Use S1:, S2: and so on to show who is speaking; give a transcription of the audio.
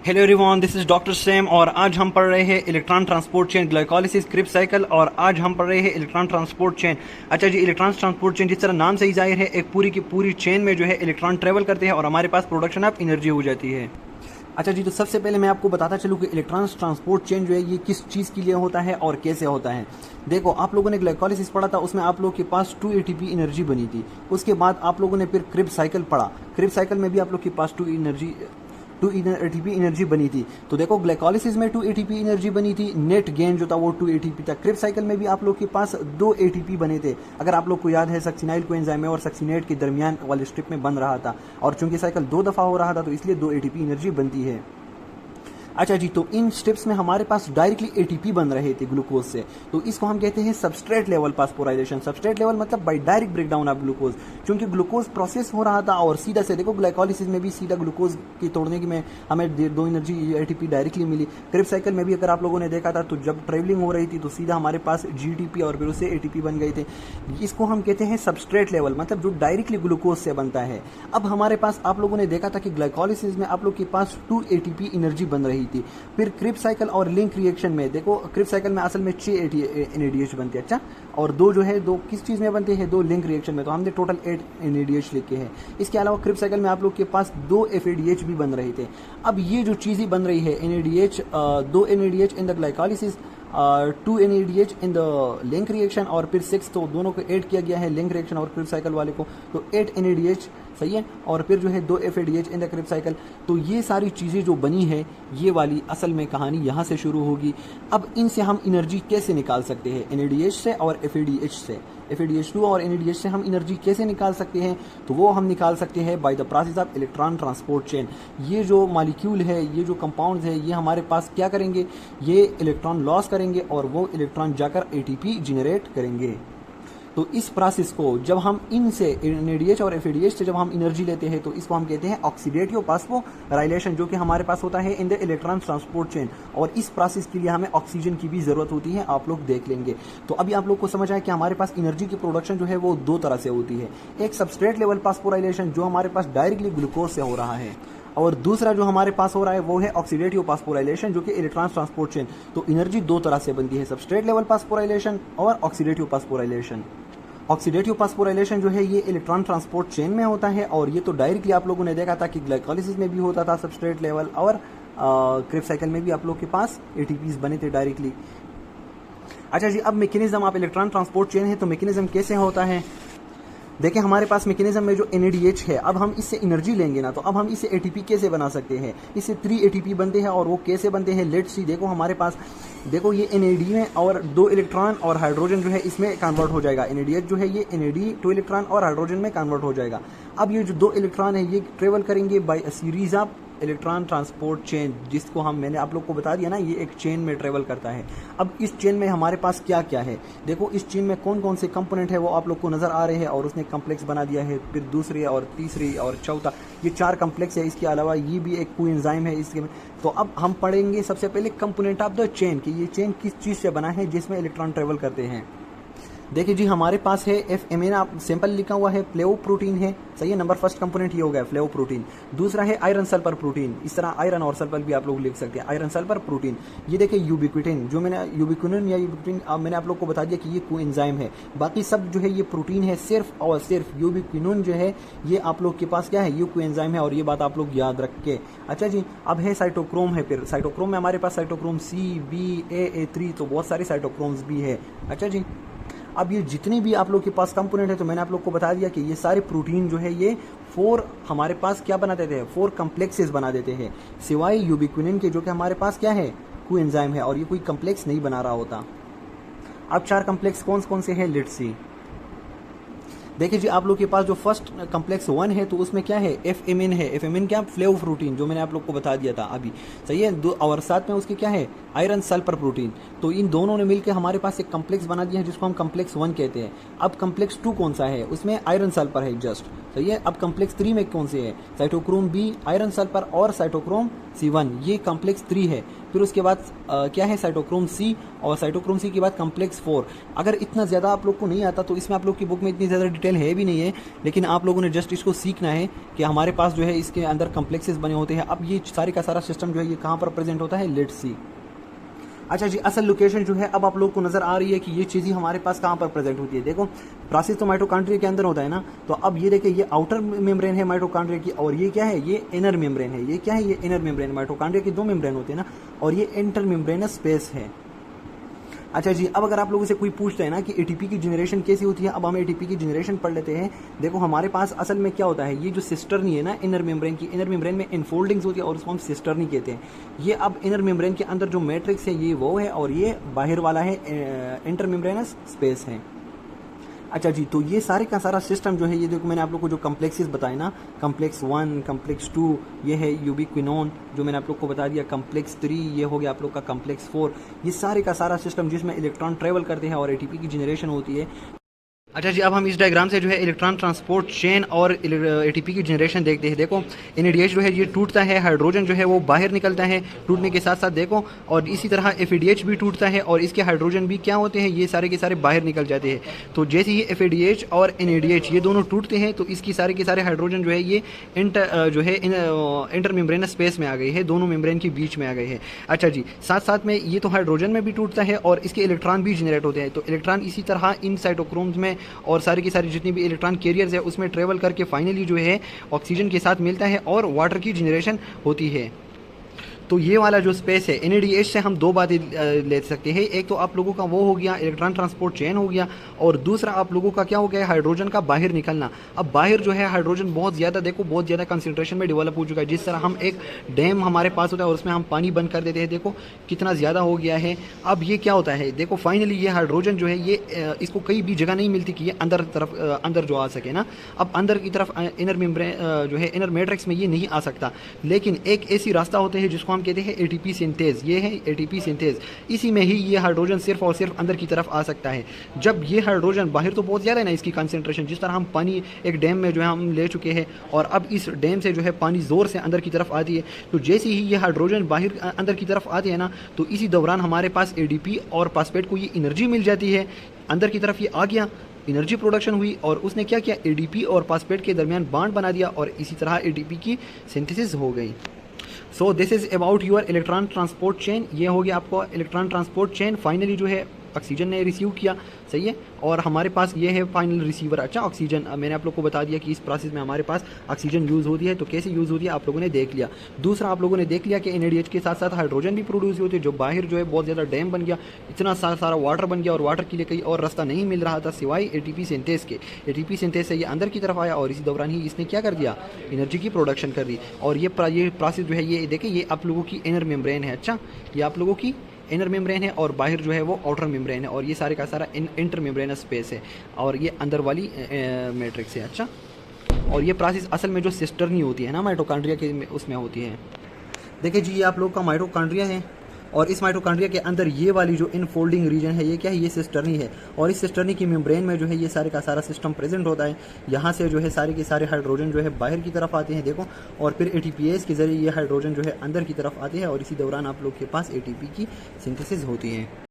S1: Hello everyone, this is doctor same और आज हम पढ़ रहे हैं electron transport chain, glycolysis, cribs cycle. और आज हम पढ़ रहे हैं इलेक्ट्रॉन ट्रांसपोर्ट चेन। अच्छा जी, इलेक्ट्रॉन ट्रांसपोर्ट चेन जिस तरह नाम से ही जाहिर है, एक पूरी की पूरी चेन में जो है इलेक्ट्रॉन ट्रेवल करते हैं और हमारे पास प्रोडक्शन ऑफ एनर्जी हो जाती है। अच्छा जी, तो सबसे पहले मैं आपको बताता चलूँ कि इलेक्ट्रॉन ट्रांसपोर्ट चेन जो है ये किस चीज़ के लिए होता है और कैसे होता है। देखो, आप लोगों ने ग्लाइकोलिसिस पढ़ा था, उसमें आप लोगों के पास 2 ATP एनर्जी बनी थी। उसके बाद आप लोगों ने फिर क्रिब्स साइकिल पढ़ा। क्रिब्स साइकिल में भी आप लोग के पास 2 ATP एनर्जी बनी थी। तो देखो, ग्लाइकोलिसिस में 2 ATP एनर्जी बनी थी, नेट गेन जो था वो 2 ATP था। क्रिब्स साइकिल में भी आप लोग के पास 2 ATP बने थे। अगर आप लोग को याद है, सक्सिनाइल कोएंजाइम में और सक्सिनेट के दरमियान वाले स्ट्रिप में बन रहा था, और चूंकि साइकिल 2 दफ़ा हो रहा था तो इसलिए 2 ATP एनर्जी बनती है। अच्छा जी, तो इन स्टेप्स में हमारे पास डायरेक्टली ATP बन रहे थे ग्लूकोज से, तो इसको हम कहते हैं substrate level phosphorylation. Substrate level मतलब by direct breakdown of glucose, क्योंकि ग्लूकोज प्रोसेस हो रहा था और सीधा से देखो, ग्लाइकोलिसिस में भी सीधा ग्लूकोज की तोड़ने की में हमें 2 एनर्जी ATP डायरेक्टली मिली। क्रिब्स साइकिल में भी अगर आप लोगों ने देखा था, तो जब ट्रेवलिंग हो रही थी तो सीधा हमारे पास GTP और फिर उससे ATP बन गए थे। इसको हम कहते हैं सबस्ट्रेट लेवल, मतलब जो डायरेक्टली ग्लूकोज से बनता है। अब हमारे पास आप लोगों ने देखा था कि ग्लाइकोलिसिस में आप लोग के पास 2 ATP एनर्जी बन रही थी। फिर क्रिब्स साइकिल और लिंक रिएक्शन में देखो, क्रिब्स साइकिल में असल में 6 NADH बनते हैं। अच्छा, और 2 जो है 2 किस चीज़ में बनते हैं, 2 लिंक रिएक्शन में, तो हमने टोटल 8 NADH लिखे हैं। इसके अलावा क्रिब्स साइकिल में आप लोग के पास 2 FADH भी बन रहे थे। अब ये जो चीज़ें बन रही है, NADH, 2 NADH in the glycolysis, 2 NADH in the link reaction, और फिर 6, तो दोनों को ऐड किया गया है, लिंक रिएक्शन और क्रिब्स साइकिल वाले को, तो 8 NADH सही है। और फिर जो है 2 FADH in the cribs cycle. तो ये सारी चीज़ें जो बनी है, ये वाली असल में कहानी यहाँ से शुरू होगी। अब इनसे हम एनर्जी कैसे निकाल सकते हैं, NADH से और FADH से, FADH2 और NADH से हम एनर्जी कैसे निकाल सकते हैं, तो वो हम निकाल सकते हैं by the process of electron transport chain. ये जो मॉलिक्यूल है, ये जो कंपाउंड्स है, ये हमारे पास क्या करेंगे, ये इलेक्ट्रॉन लॉस करेंगे और वो इलेक्ट्रॉन जाकर ATP जनरेट करेंगे। तो इस प्रोसेस को जब हम इनसे NADH और FADH से जब हम एनर्जी लेते हैं, तो इसको हम कहते हैं ऑक्सीडेटिव फास्फोराइलेशन, जो कि हमारे पास होता है in the electron transport chain. और इस प्रोसेस के लिए हमें ऑक्सीजन की भी जरूरत होती है, आप लोग देख लेंगे। तो अभी आप लोग को समझ आए कि हमारे पास एनर्जी की प्रोडक्शन जो है वो 2 तरह से होती है। एक सबस्ट्रेट लेवल फास्फोराइलेशन, जो हमारे पास डायरेक्टली ग्लूकोज से हो रहा है, और दूसरा जो हमारे पास हो रहा है वो है ऑक्सीडेटिव फास्फोराइलेशन, जो कि इलेक्ट्रॉन ट्रांसपोर्ट चेन। तो एनर्जी 2 तरह से बनती है, सबस्ट्रेट लेवल फास्फोराइलेशन और ऑक्सीडेटिव फास्फोराइलेशन। ऑक्सीडेटिव फास्फोराइलेशन जो है ये इलेक्ट्रॉन ट्रांसपोर्ट चेन में होता है, और ये तो डायरेक्टली आप लोगों ने देखा था कि ग्लाइकोलिसिस में भी होता था सबस्ट्रेट लेवल, और क्रिब्स साइकिल में भी आप लोग के पास ATPs बने थे डायरेक्टली। अच्छा जी, अब mechanism of electron transport chain है, तो मैकेनिज्म कैसे होता है। देखिए, हमारे पास मैकेनिज्म में जो NADH है, अब हम इससे एनर्जी लेंगे ना, तो अब हम इससे ATP कैसे बना सकते हैं। इससे 3 ATP बनते हैं, और वो कैसे बनते हैं, लेट्स सी। देखो, हमारे पास देखो ये NAD में, और 2 इलेक्ट्रॉन और हाइड्रोजन जो है इसमें कन्वर्ट हो जाएगा। NADH जो है ये NAD 2 इलेक्ट्रॉन और हाइड्रोजन में कन्वर्ट हो जाएगा। अब ये जो 2 इलेक्ट्रॉन है, ये ट्रेवल करेंगे by a series of electron transport chain, जिसको मैंने आप लोग को बता दिया ना, ये एक चेन में ट्रेवल करता है। अब इस चेन में हमारे पास क्या क्या है, देखो इस चेन में कौन कौन से कंपोनेंट है वो आप लोग को नजर आ रहे हैं, और उसने कम्प्लेक्स बना दिया है, फिर दूसरी और तीसरी और चौथा, ये 4 कम्प्लेक्स है। इसके अलावा ये भी एक कोएंजाइम है इसके में। तो अब हम पढ़ेंगे सबसे पहले कंपोनेंट ऑफ द चेन, कि ये चेन किस चीज से बना है जिसमें इलेक्ट्रॉन ट्रेवल करते हैं। देखिए जी, हमारे पास है FMN, आप सिंपल लिखा हुआ है, फ्लेवो प्रोटीन है, सही है। नंबर फर्स्ट कंपोनेंट ये हो गया फ्लेवो प्रोटीन। दूसरा है आयरन सल्फर प्रोटीन, इस तरह आयरन और सल्फर भी आप लोग लिख सकते हैं, आयरन सल्फर प्रोटीन। ये देखिए यूबिक्विटिन, जो मैंने यूबिक्विनिन या यूबिक्विटिन मैंने आप लोग को बता दिया कि ये कोएंजाइम है। बाकी सब जो है ये प्रोटीन है, सिर्फ और सिर्फ यूबिक्विनिन जो है ये आप लोग के पास क्या है, ये कोएंजाइम है, और ये बात आप लोग याद रख के। अच्छा जी, अब है साइटोक्रोम है, फिर साइटोक्रोम में हमारे पास साइटोक्रोम C, B, A3, तो बहुत सारे साइटोक्रोम्स भी है। अच्छा जी, अब ये जितने भी आप लोग के पास कंपोनेंट है, तो मैंने आप लोग को बता दिया कि ये सारे प्रोटीन जो है ये 4 हमारे पास क्या बना देते हैं, 4 कम्प्लेक्सेस बना देते हैं, सिवाय यूबिक्विनिन के, जो कि हमारे पास क्या है, कोएंजाइम है, और ये कोई कम्प्लेक्स नहीं बना रहा होता। अब 4 कम्प्लेक्स कौन कौन से हैं, लेट्स सी। देखिए जी, आप लोग के पास जो फर्स्ट कम्प्लेक्स 1 है, तो उसमें क्या है, FMN है। FMN क्या, फ्लेवो प्रोटीन, जो मैंने आप लोग को बता दिया था अभी, सही है। और साथ में उसके क्या है, आयरन सल्फर प्रोटीन। तो इन दोनों ने मिलकर हमारे पास एक कम्प्लेक्स बना दिया है, जिसको हम कम्प्लेक्स 1 कहते हैं। अब कम्प्लेक्स 2 कौन सा है, उसमें आयरन सल्फर है जस्ट, तो ये अब कॉम्प्लेक्स 3 में कौन से है, साइटोक्रोम बी आयरन सल्फर और साइटोक्रोम C1, ये कॉम्प्लेक्स 3 है। फिर उसके बाद क्या है, साइटोक्रोम सी, और साइटोक्रोम सी के बाद कॉम्प्लेक्स 4। अगर इतना ज़्यादा आप लोग को नहीं आता तो इसमें आप लोग की बुक में इतनी ज़्यादा डिटेल है भी नहीं है, लेकिन आप लोगों ने जस्ट इसको सीखना है कि हमारे पास जो है इसके अंदर कॉम्प्लेक्सेस बने होते हैं। अब ये सारे का सारा सिस्टम जो है ये कहाँ पर प्रेजेंट होता है, लेट्स सी। अच्छा जी, असल लोकेशन जो है अब आप लोग को नजर आ रही है कि ये चीज़ें हमारे पास कहाँ पर प्रेजेंट होती है। देखो प्रोसेस तो माइटोकॉन्ड्रिया के अंदर होता है ना, तो अब ये देखिए ये आउटर मेम्ब्रेन है माइटोकॉन्ड्रिया की, और ये क्या है, ये इनर मेम्ब्रेन है। ये क्या है, ये इनर मेम्ब्रेन। माइटोकॉन्ड्रिया की 2 मेम्ब्रेन होते हैं ना, और ये इंटर मेम्ब्रेनस स्पेस है। अच्छा जी, अब अगर आप लोगों से कोई पूछता है ना कि एटीपी की जनरेशन कैसी होती है, अब हम एटीपी की जनरेशन पढ़ लेते हैं। देखो हमारे पास असल में क्या होता है, ये जो सिस्टर्नी है ना इनर मेम्ब्रेन की, इनर मेम्ब्रेन में इनफोल्डिंग्स होती है और उसको हम सिस्टर्नी कहते हैं। ये अब इनर मेम्ब्रेन के अंदर जो मैट्रिक्स है ये वो है, और ये बाहर वाला है इंटर मेम्ब्रेनस स्पेस है। अच्छा जी, तो ये सारे का सारा सिस्टम जो है, ये देखो मैंने आप लोग को जो कॉम्प्लेक्सेस बताए ना, कॉम्प्लेक्स 1, कॉम्प्लेक्स 2 ये है यूबिक्विनोन जो मैंने आप लोग को बता दिया, कॉम्प्लेक्स 3 ये हो गया आप लोग का कॉम्प्लेक्स 4। ये सारे का सारा सिस्टम जिसमें इलेक्ट्रॉन ट्रेवल करते हैं और एटीपी की जनरेशन होती है। अच्छा जी, अब हम इस डायग्राम से जो है इलेक्ट्रॉन ट्रांसपोर्ट चेन और एटीपी की जनरेशन देखते हैं। देखो एनएडीएच जो है ये टूटता है, हाइड्रोजन जो है वो बाहर निकलता है टूटने के साथ साथ, देखो, और इसी तरह एफएडीएच भी टूटता है और इसके हाइड्रोजन भी क्या होते हैं, ये सारे के सारे बाहर निकल जाते हैं। तो जैसे ही एफएडीएच और एनएडीएच ये दोनों टूटते हैं तो इसकी सारे के सारे हाइड्रोजन जो है ये इंटर मेम्ब्रेनस स्पेस में आ गए हैं, दोनों मेम्ब्रेन के बीच में आ गए हैं। अच्छा जी, साथ साथ में ये तो हाइड्रोजन में भी टूटता है और इसके इलेक्ट्रॉन भी जनरेट होते हैं। तो इलेक्ट्रॉन इसी तरह इन साइटोक्रोम्स में और सारी की सारी जितनी भी इलेक्ट्रॉन कैरियर्स है उसमें ट्रेवल करके फाइनली जो है ऑक्सीजन के साथ मिलता है और वाटर की जनरेशन होती है। तो ये वाला जो स्पेस है एनएडीएच से हम 2 बातें ले सकते हैं। एक तो आप लोगों का वो हो गया इलेक्ट्रॉन ट्रांसपोर्ट चेन हो गया, और दूसरा आप लोगों का क्या हो गया, हाइड्रोजन का बाहर निकलना। अब बाहर जो है हाइड्रोजन बहुत ज़्यादा, देखो बहुत ज़्यादा कंसंट्रेशन में डेवलप हो चुका है। जिस तरह हम एक डैम हमारे पास होता है और उसमें हम पानी बंद कर देते हैं, देखो कितना ज़्यादा हो गया है। अब ये क्या होता है, देखो फाइनली ये हाइड्रोजन जो है ये इसको कहीं भी जगह नहीं मिलती कि ये अंदर जो आ सके ना। अब अंदर की तरफ इनर मेम्ब्रेन जो है इनर मैट्रिक्स में ये नहीं आ सकता, लेकिन एक ऐसी रास्ता होते हैं जिसको हम कहते हैं एटीपी सिंथेज। ये है एटीपी सिंथेज, इसी में ही ये हाइड्रोजन सिर्फ और सिर्फ अंदर की तरफ आ सकता है। जब ये हाइड्रोजन बाहर तो बहुत ज़्यादा है ना इसकी कंसंट्रेशन, जिस तरह हम पानी एक डैम में जो है हम ले चुके हैं और अब इस डैम से जो है पानी ज़ोर से अंदर की तरफ आती है, तो जैसे ही ये हाइड्रोजन बाहर अंदर की तरफ आती है ना, तो इसी दौरान हमारे पास एडीपी और फास्फेट को ये एनर्जी मिल जाती है। अंदर की तरफ ये आ गया, एनर्जी प्रोडक्शन हुई और उसने क्या किया, एडीपी और फास्फेट के दरमियान बॉन्ड बना दिया और इसी तरह एटीपी की सिंथेसिस हो गई। So this is about your electron transport chain. ये हो गया आपको इलेक्ट्रॉन ट्रांसपोर्ट चेन। फाइनली जो है ऑक्सीजन ने रिसीव किया, सही है, और हमारे पास ये है फाइनल रिसीवर। अच्छा, ऑक्सीजन मैंने आप लोग को बता दिया कि इस प्रोसेस में हमारे पास ऑक्सीजन यूज़ होती है, तो कैसे यूज़ होती है आप लोगों ने देख लिया। दूसरा आप लोगों ने देख लिया कि एनएडीएच के साथ साथ हाइड्रोजन भी प्रोड्यूस होती है, जो बाहर जो है बहुत ज़्यादा डैम बन गया, इतना सारा वाटर बन गया और वाटर के लिए कहीं और रास्ता नहीं मिल रहा था सिवाय एटीपी सिंथेस के। एटीपी सिंथेस से ये अंदर की तरफ आया और इसी दौरान ही इसने क्या कर दिया, एनर्जी की प्रोडक्शन कर दी। और ये प्रोसेस जो है ये देखिए, ये आप लोगों की इनर मेम्ब्रेन है। अच्छा, ये आप लोगों की इनर मेम्ब्रेन है और बाहर जो है वो आउटर मेम्ब्रेन है, और ये सारे का सारा इंटर मेम्ब्रेनस स्पेस है, और ये अंदर वाली मैट्रिक्स है। अच्छा, और ये प्रोसेस असल में जो सिस्टर्नी होती है ना माइटोकॉन्ड्रिया के उसमें होती है। देखिए जी, ये आप लोग का माइटोकॉन्ड्रिया है और इस माइटोकॉन्ड्रिया के अंदर ये वाली जो इनफोल्डिंग रीजन है ये क्या है, ये सिस्टर्नी है, और इस सिस्टर्नी की मेम्ब्रेन में जो है ये सारे का सारा सिस्टम प्रेजेंट होता है। यहाँ से जो है सारे के सारे हाइड्रोजन जो है बाहर की तरफ आते हैं, देखो, और फिर एटीपीएस के जरिए ये हाइड्रोजन जो है अंदर की तरफ आते हैं और इसी दौरान आप लोग के पास एटीपी की सिंथेसिस होती है।